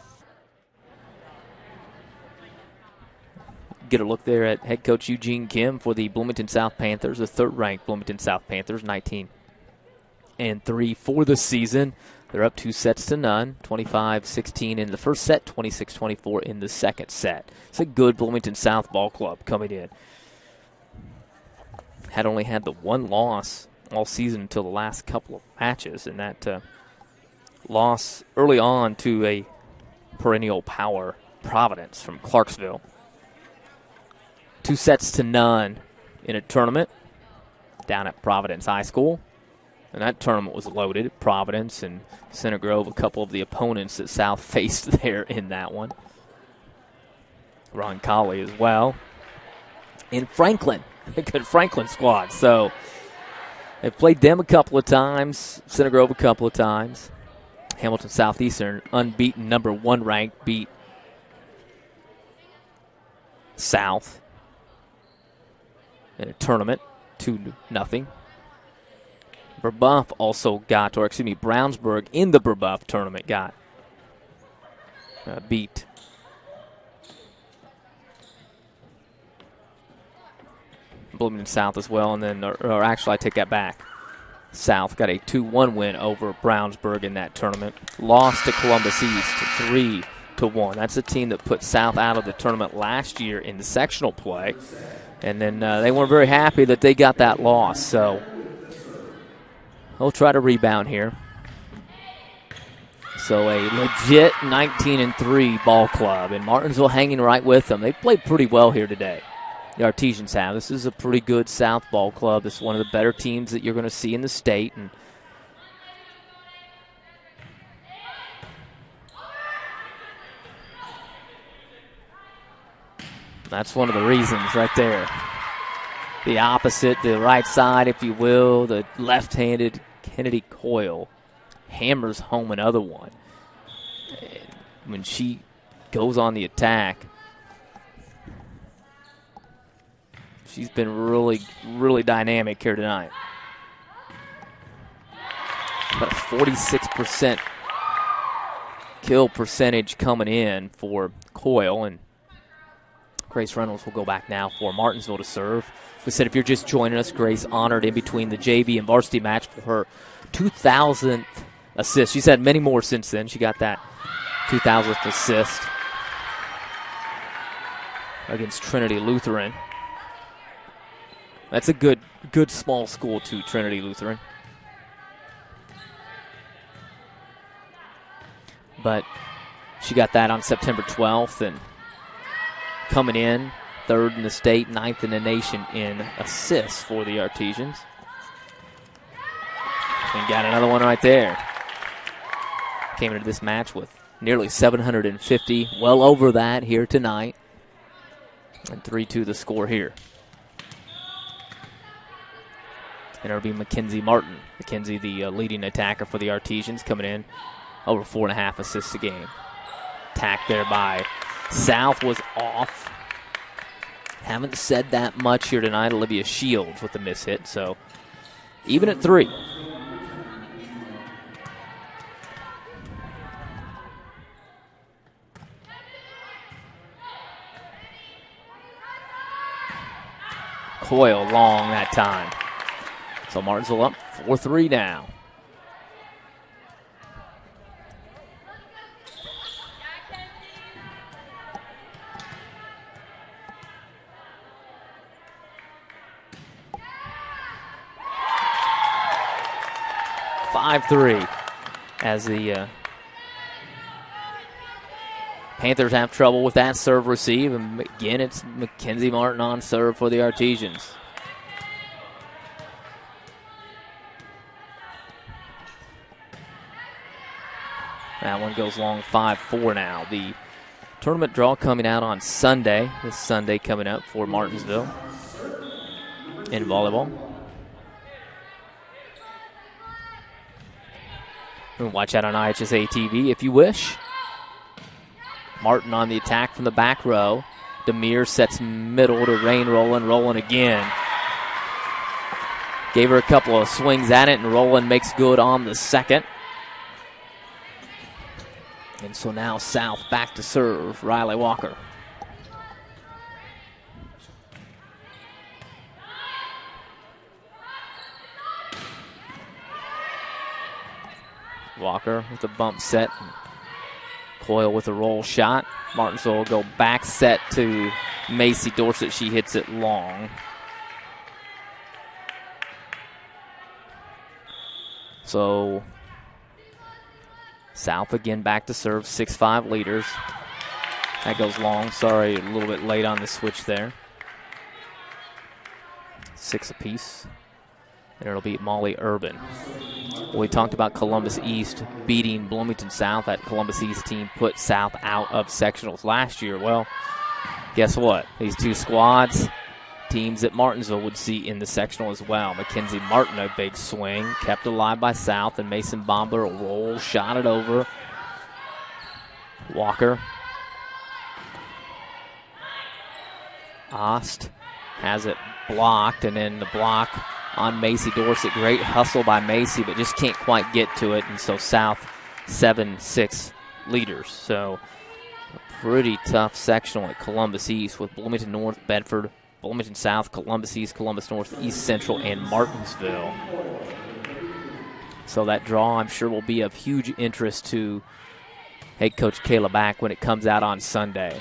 Get a look there at head coach Eugene Kim for the Bloomington South Panthers, the third-ranked Bloomington South Panthers, 19-3 for the season. They're up 2-0, 25-16 in the first set, 26-24 in the second set. It's a good Bloomington South ball club coming in. Had only had the one loss all season until the last couple of matches, and that loss early on to a perennial power, Providence, from Clarksville. 2-0 in a tournament down at Providence High School. And that tournament was loaded. Providence and Center Grove, a couple of the opponents that South faced there in that one. Ron Colley as well. In Franklin, a good Franklin squad. So they've played them a couple of times, Center Grove a couple of times. Hamilton Southeastern, unbeaten, number 1 ranked, beat South in a tournament, 2-0. Brebeuf also got, or excuse me, Brownsburg in the Brebeuf tournament got beat Bloomington South as well, and then, or actually I take that back. South got a 2-1 win over Brownsburg in that tournament. Lost to Columbus East 3-1. That's a team that put South out of the tournament last year in the sectional play. And then they weren't very happy that they got that loss. So they'll try to rebound here. So a legit 19-3 ball club. And Martinsville hanging right with them. They played pretty well here today. The Artesians have. This is a pretty good South ball club. This is one of the better teams that you're going to see in the state. And that's one of the reasons right there. The opposite, the right side, if you will, the left-handed Kennedy Coyle hammers home another one. When she goes on the attack, she's been really, really dynamic here tonight. About a 46% kill percentage coming in for Coyle, and Grace Reynolds will go back now for Martinsville to serve. We said if you're just joining us, Grace honored in between the JV and varsity match for her 2,000th assist. She's had many more since then. She got that 2,000th assist against Trinity Lutheran. That's a good small school, too, Trinity Lutheran. But she got that on September 12th, and coming in third in the state, ninth in the nation in assists for the Artesians. And got another one right there. Came into this match with nearly 750, well over that here tonight. And 3-2 the score here. And it'll be Mackenzie Martin. Mackenzie, the leading attacker for the Artesians, coming in over 4.5 assists a game. Attack there by South was off. Haven't said that much here tonight. Olivia Shields with the miss hit, so even at 3. Coyle long that time. So Martinsville up 4-3 now. As the Panthers have trouble with that serve receive. And again, it's Mackenzie Martin on serve for the Artesians. That one goes long 5-4 now. The tournament draw coming out on Sunday. This Sunday coming up for Martinsville in volleyball. Watch out on IHSA TV if you wish. Martin on the attack from the back row. Demir sets middle to Rain Rowland. Rowland again. Gave her a couple of swings at it, and Rowland makes good on the second. And so now South back to serve. Riley Walker. Walker with a bump set. Coyle with a roll shot. Martinsville will go back set to Macy Dorsett. She hits it long. So South again back to serve. 6-5 leaders. That goes long. Sorry, a little bit late on the switch there. 6 apiece. And it'll be Molly Urban. We talked about Columbus East beating Bloomington South. That Columbus East team put South out of sectionals last year. Well, guess what? These two squads, teams that Martinsville would see in the sectional as well. Mackenzie Martin, a big swing, kept alive by South, and Mason Bombler, a roll, shot it over. Walker. Ost has it blocked, and then the block on Macy Dorsett. Great hustle by Macy, but just can't quite get to it. And so South 7-6 leaders. So a pretty tough sectional at Columbus East with Bloomington North, Bedford, Bloomington South, Columbus East, Columbus North, East Central, and Martinsville. So that draw, I'm sure, will be of huge interest to head coach Kayla Back when it comes out on Sunday.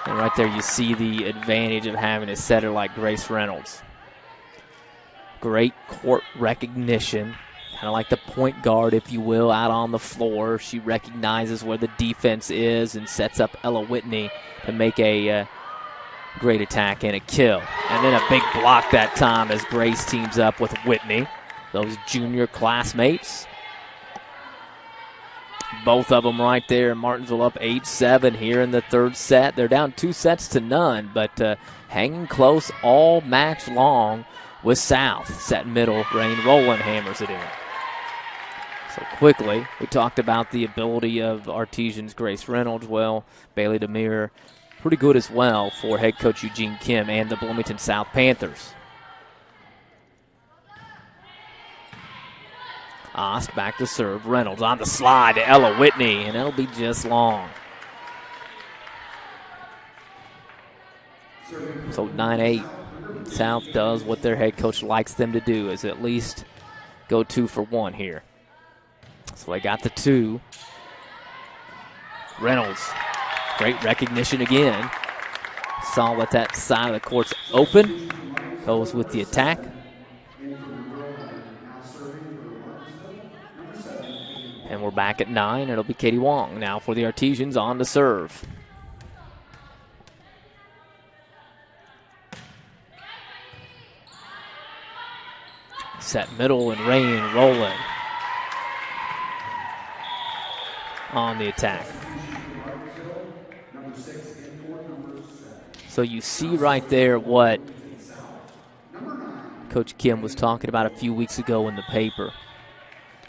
And right there you see the advantage of having a setter like Grace Reynolds. Great court recognition, kind of like the point guard, if you will, out on the floor. She recognizes where the defense is and sets up Ella Whitney to make a great attack and a kill. And then a big block that time as Grace teams up with Whitney, those junior classmates. Both of them right there. Martinsville up 8-7 here in the third set. They're down 2-0, but hanging close all match long with South. Set middle, Rain Rowland hammers it in. So quickly, we talked about the ability of Artesians' Grace Reynolds. Well, Bailey Demir, pretty good as well for head coach Eugene Kim and the Bloomington South Panthers. Ost back to serve. Reynolds on the slide to Ella Whitney, and it'll be just long. So 9-8. South does what their head coach likes them to do, is at least go 2 for 1 here. So they got the 2. Reynolds, great recognition again. Saw that that side of the court's open. Goes with the attack. And we're back at 9. It'll be Katie Wong now for the Artesians on to serve. Set middle and Rain rolling on the attack. So you see right there what Coach Kim was talking about a few weeks ago in the paper.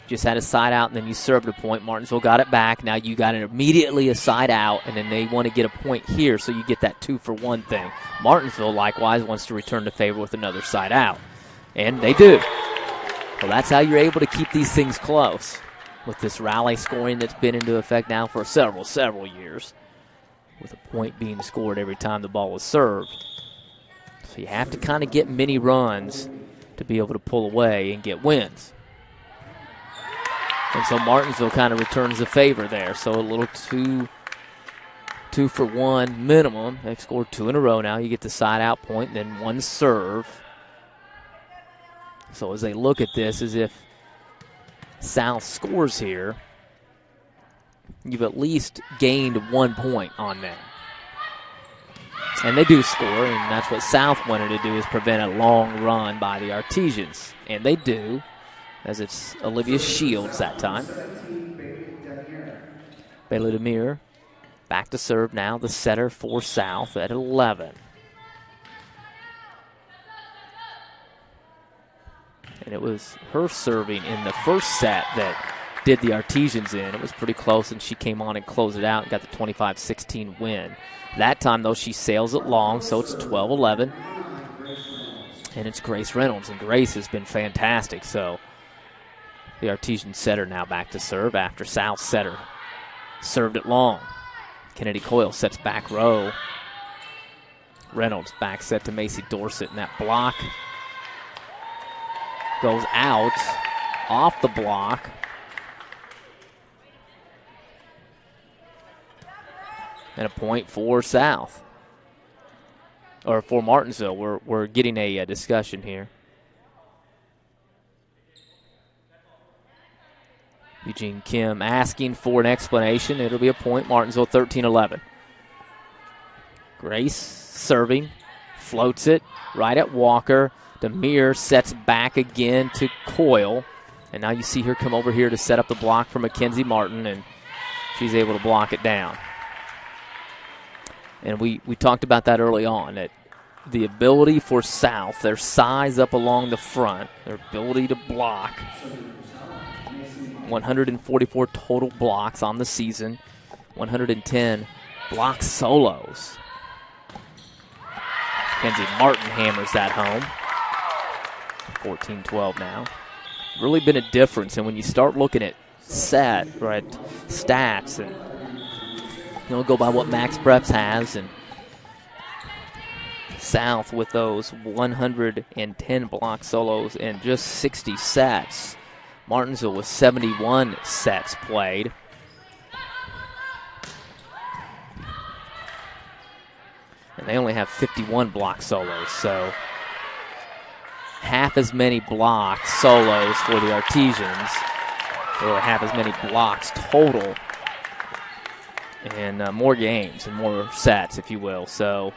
Just had a side out, and then you served a point. Martinsville got it back. Now you got it immediately a side out, and then they want to get a point here, so you get that 2-for-1 thing. Martinsville, likewise, wants to return the favor with another side out, and they do. Well, that's how you're able to keep these things close with this rally scoring that's been into effect now for several years, with a point being scored every time the ball is served. So you have to kind of get many runs to be able to pull away and get wins. And so Martinsville kind of returns the favor there. So a little 2-for-1 minimum. They've scored 2 in a row now. You get the side out point, then one serve. So as they look at this, as if South scores here, you've at least gained 1 point on them. And they do score, and that's what South wanted to do, is prevent a long run by the Artesians. And they do, as it's Olivia Shields that time. Bailey Demir back to serve now, the setter for South at 11. And it was her serving in the first set that did the Artesians in. It was pretty close, and she came on and closed it out and got the 25-16 win. That time, though, she sails it long, so it's 12-11. And it's Grace Reynolds, and Grace has been fantastic. So the Artesian setter now back to serve after South setter served it long. Kennedy Coyle sets back row. Reynolds back set to Macy Dorsett, and that block goes out off the block. And a point for South. Or for Martinsville. We're getting a discussion here. Eugene Kim asking for an explanation. It'll be a point. Martinsville 13-11. Grace serving. Floats it right at Walker. Demir sets back again to Coyle. And now you see her come over here to set up the block for Mackenzie Martin, and she's able to block it down. And we talked about that early on, that the ability for South, their size up along the front, their ability to block. 144 total blocks on the season, 110 block solos. Mackenzie Martin hammers that home. 14-12 now. Really been a difference, and when you start looking at stats, and go by what Max Preps has, and South with those 110 block solos and just 60 sets. Martinsville with 71 sets played. And they only have 51 block solos, so half as many block solos for the Artesians, or half as many blocks total, and more games and more sets, if you will. So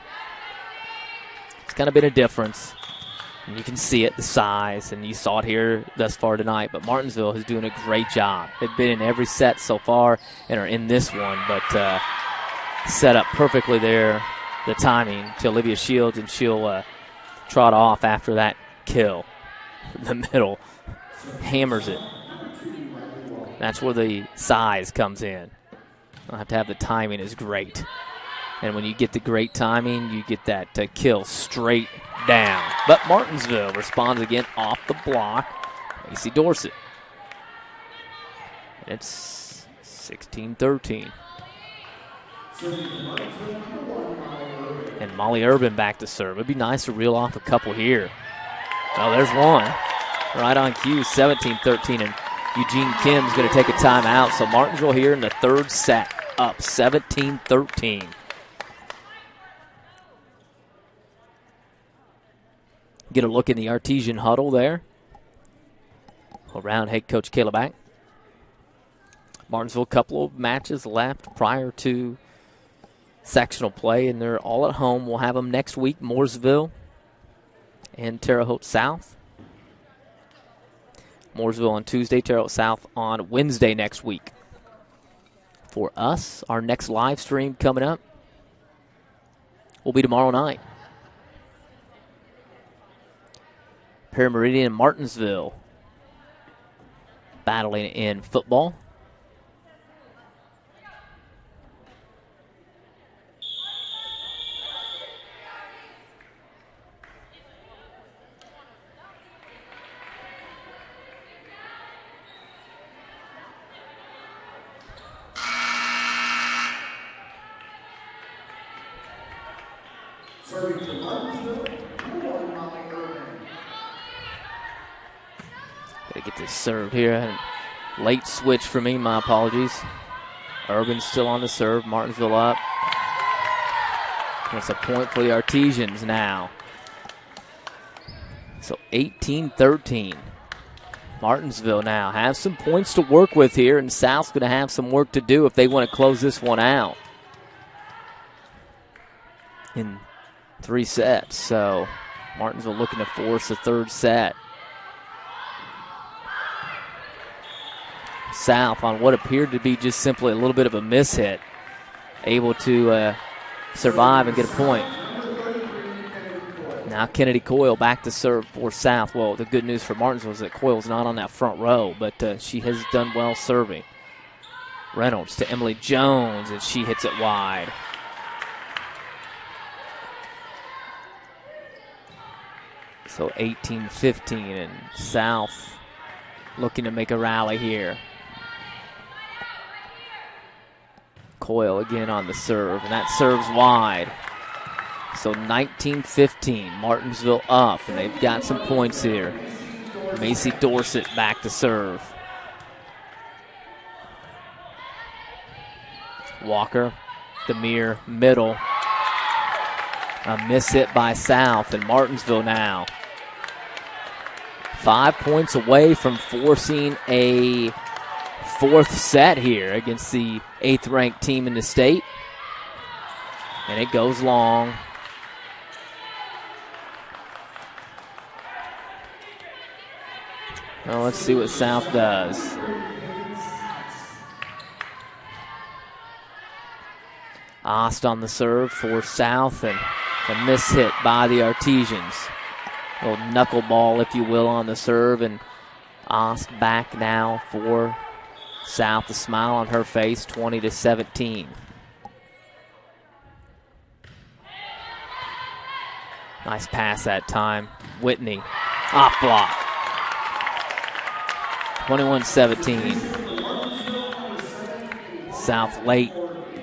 it's kind of been a difference. And you can see it, the size, and you saw it here thus far tonight. But Martinsville is doing a great job. They've been in every set so far and are in this one, but set up perfectly there, the timing to Olivia Shields, and she'll trot off after that kill. The middle hammers it. That's where the size comes in. I'll have to have the timing is great. And when you get the great timing, you get that kill straight down. But Martinsville responds again off the block. Macy Dorsett. It's 16-13. And Molly Urban back to serve. It'd be nice to reel off a couple here. Oh, there's one. Right on cue, 17-13. And Eugene Kim's going to take a timeout. So Martinsville here in the third set, up 17-13. Get a look in the Artesian huddle there. Around head coach Kayla Back. Martinsville, a couple of matches left prior to sectional play, and they're all at home. We'll have them next week, Mooresville and Terre Haute South. Mooresville on Tuesday, Terre Haute South on Wednesday next week. For us, our next live stream coming up will be tomorrow night. Parameridian and Martinsville battling in football. Serving for Martinsville, number 1, Molly Urban. Gotta get this served here. Late switch for me, my apologies. Urban's still on the serve, Martinsville up. That's a point for the Artesians now. So 18-13. Martinsville now has some points to work with here, and South's going to have some work to do if they want to close this one out in 3 sets. So Martinsville looking to force a third set. South on what appeared to be just simply a little bit of a mishit, able to survive and get a point. Now Kennedy Coyle back to serve for South. Well, the good news for Martinsville is that Coyle's not on that front row, but she has done well serving. Reynolds to Emily Jones, and she hits it wide. So 18-15, and South looking to make a rally here. Coyle again on the serve, and that serves wide. So 19-15, Martinsville up, and they've got some points here. Macy Dorsett back to serve. Walker, Demir, middle. A miss hit by South, and Martinsville now 5 points away from forcing a fourth set here against the 8th-ranked team in the state. And it goes long. Well, let's see what South does. Ost on the serve for South, and a miss hit by the Artesians. A little knuckleball, if you will, on the serve, and Ost back now for South. A smile on her face, 20-17. Nice pass that time. Whitney, off block. 21-17. South late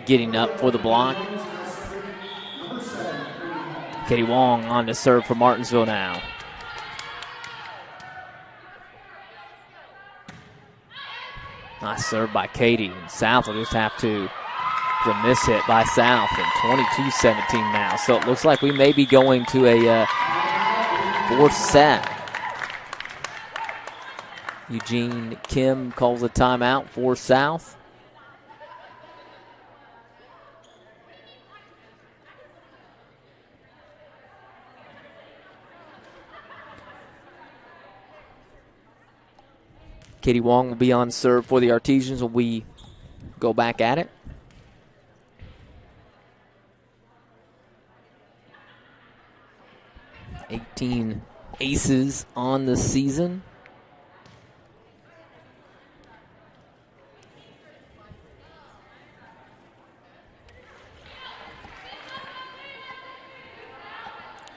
getting up for the block. Katie Wong on to serve for Martinsville now. Nice serve by Katie. And South will just have to the miss hit by South, and 22-17 now. So it looks like we may be going to a fourth set. Eugene Kim calls a timeout for South. Katie Wong will be on serve for the Artesians. Will we go back at it? $18 aces on the season.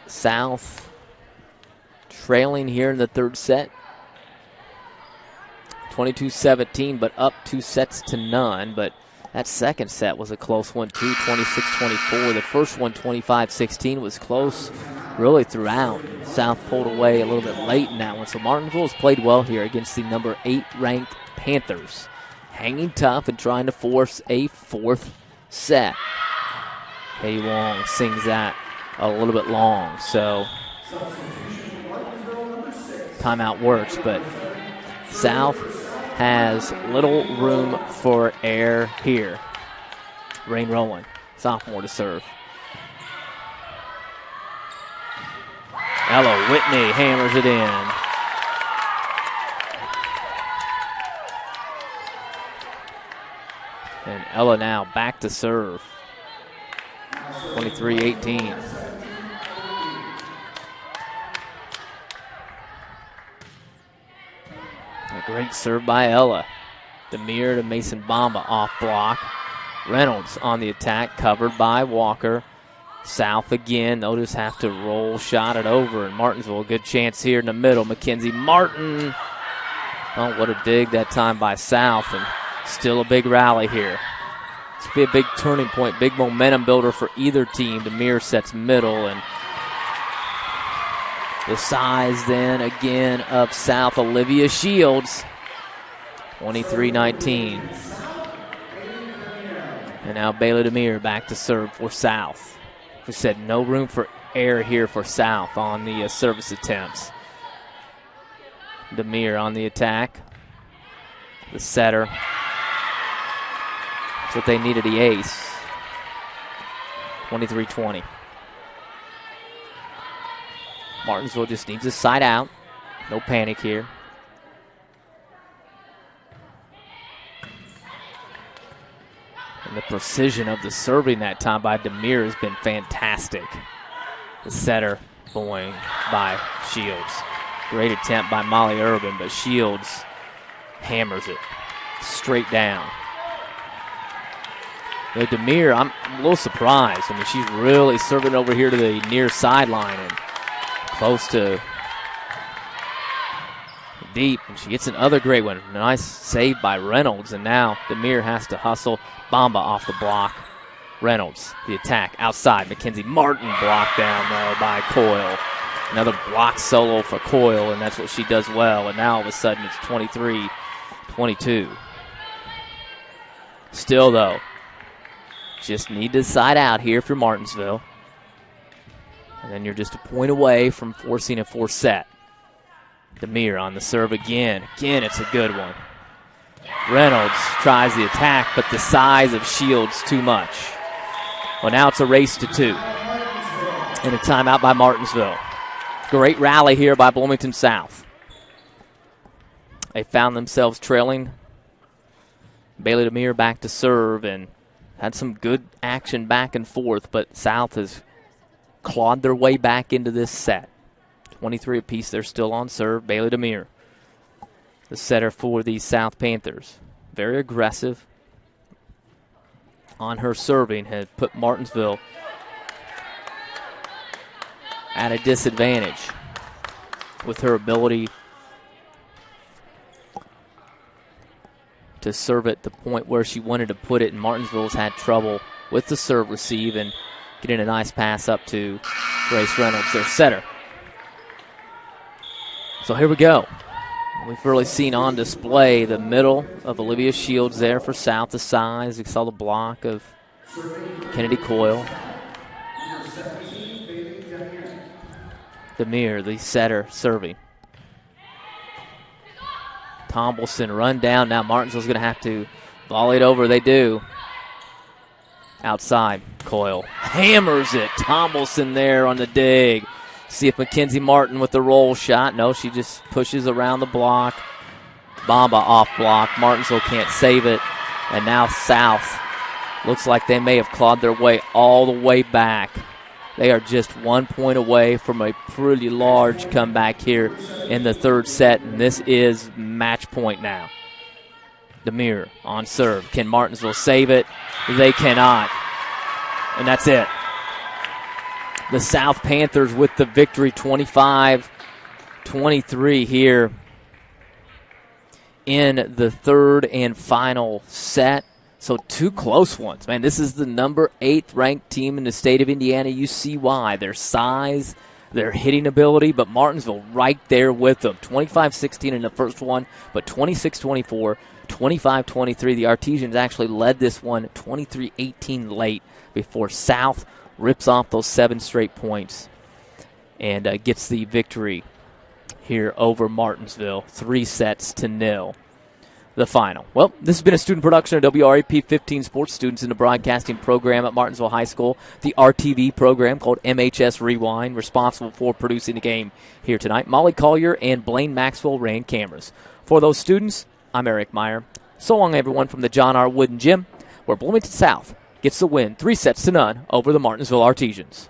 South trailing here in the third set. 22-17, but up 2 sets to none. But that second set was a close one, too, 26-24. The first one, 25-16, was close really throughout. South pulled away a little bit late in that one. So Martinsville has played well here against the number 8 ranked Panthers. Hanging tough and trying to force a fourth set. Katie Wong sings that a little bit long. So timeout works, but South has little room for error here. Rain Rowland, sophomore to serve. Ella Whitney hammers it in. Ella now back to serve. 23-18. A great serve by Ella. Demir to Mason Bamba off block. Reynolds on the attack, covered by Walker. South again. They'll just have to roll, shot it over. And Martinsville, a good chance here in the middle. Mackenzie Martin. Oh, what a dig that time by South. And still a big rally here. This will be a big turning point, big momentum builder for either team. Demir sets middle, and the size then again of South, Olivia Shields. 23-19. And now Bailey Demir back to serve for South. We said no room for error here for South on the service attempts. Demir on the attack. The setter. That's what they needed, the ace. 23-20. Martinsville just needs a side out. No panic here. And the precision of the serving that time by Demir has been fantastic. The setter going by Shields. Great attempt by Molly Urban, but Shields hammers it straight down. You know, Demir, I'm a little surprised. I mean, she's really serving over here to the near sideline and close to deep. And she gets another great one. Nice save by Reynolds, and now Demir has to hustle. Bamba off the block. Reynolds, the attack outside. Mackenzie Martin blocked down there by Coyle. Another block solo for Coyle, and that's what she does well. And now all of a sudden it's 23-22. Still, though, just need to side out here for Martinsville. And then you're just a point away from forcing a fourth set. Demir on the serve again. Again, it's a good one. Reynolds tries the attack, but the size of Shields too much. Well, now it's a race to two. And a timeout by Martinsville. Great rally here by Bloomington South. They found themselves trailing. Bailey Demir back to serve and had some good action back and forth, but South has clawed their way back into this set. 23 apiece, they're still on serve. Bailey Demir, the setter for the South Panthers. Very aggressive on her serving, had put Martinsville at a disadvantage with her ability to serve at the point where she wanted to put it, and Martinsville's had trouble with the serve receive and getting a nice pass up to Grace Reynolds, their setter. So here we go. We've really seen on display the middle of Olivia Shields there for South, the size. You saw the block of Kennedy Coyle. Demir, the setter, serving. Tombleson run down. Now Martinsville's going to have to volley it over. They do. Outside, Coyle hammers it. Tombleson there on the dig. See if Mackenzie Martin with the roll shot. No, she just pushes around the block. Bamba off block. Martinsville can't save it. And now South looks like they may have clawed their way all the way back. They are just 1 point away from a pretty large comeback here in the third set, and this is match point now. Demir on serve. Can Martinsville save it? They cannot. And that's it. The South Panthers with the victory, 25-23 here in the third and final set. So two close ones. Man, this is the number 8th ranked team in the state of Indiana. You see why. Their size, their hitting ability, but Martinsville right there with them. 25-16 in the first one, but 26-24, 25-23. The Artesians actually led this one 23-18 late before South rips off those 7 straight points and gets the victory here over Martinsville, 3-0. The final. Well, this has been a student production of WRAP 15 Sports. Students in the broadcasting program at Martinsville High School, the RTV program called MHS Rewind, responsible for producing the game here tonight. Molly Collier and Blaine Maxwell ran cameras. For those students, I'm Eric Meyer. So long, everyone, from the John R. Wooden Gym. where Bloomington South gets the win 3-0 over the Martinsville Artesians.